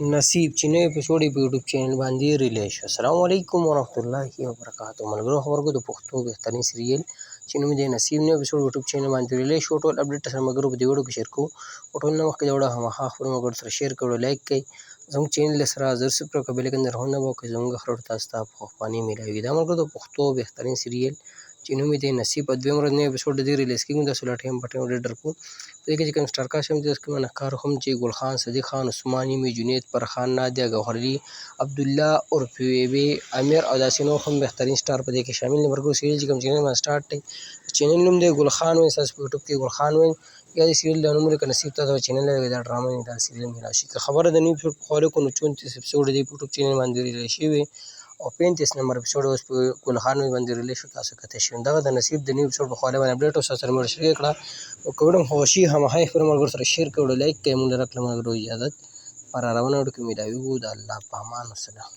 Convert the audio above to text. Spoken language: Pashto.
نصیب چې نوې اپیسوډ په یوټیوب چینل باندې ریلیز شو. السلام علیکم ورحمت الله وبرکاتہ. ملګرو خبرګو د پښتو بهترین سریل چې نوم دی نصیب نوې اپیسوډ یوټیوب چینل باندې ریلیز شو. ټول اپډیټ سره ملګرو په دې ویډیو کې شیر کوو او ټول نه مخکې دا ویډیو هماغه خپلو ملګرو سره شیر کړئ، لایک کړئ، زموږ چینل سره زر سبسکرایب کړئ، بیل آیکن درهونه به وکړئ، زموږ خبرو تاسو ته په خواني میلاوي. دا ملګرو د پښتو بهترین سریل چې نوم دی نصیب په دویم ورځ نوې اپیسوډ دی ریلیز کېږي. تاسو لا ټایم په ټایم اپډیټ درکوو. په دې کې چې کوم سټار کاسټ هم دي، داسې کوم نقار هم چې ګل خان، صدیق خان، عثمان یمي، جنید، فرخان، نادیه، ګوهرعلي، عبدالله عرف ویبي، امیر او داسې نور هم بهترین سټار په دې کې شامل دي. ملګرو سریل چې کوم چینل باندې سټارټ دی، چینل نوم دی ګل خان وایي، تاسو په یوټیوب کې ګل خان وایي یا د سریل دا نوم ولیکئ نصیب تاسو چینل دا ډرامه دا سریل میلاو شي. که خبره د نوي اپیسوډ په خوا ولیکو نو 34 اپیسوډ دی په یوټیوب چینل باندې ریلیز شوي او 35 نمبر اپیسوډ اوس په ګل خان باندې ریلیز شو. تاسو کته شئ دغه د نصیب د نوي اپیسوډ په خوا باندې اپډیټ او سره مې شریک کړه او که ویډیو خوښي هماغه خپل ملګرو سره شیر کړئ، لایک کړئ. موږ درکړه ملګرو اجازه پر روانه ویډیو کې میلاوي وو. د الله په امان. والسلام.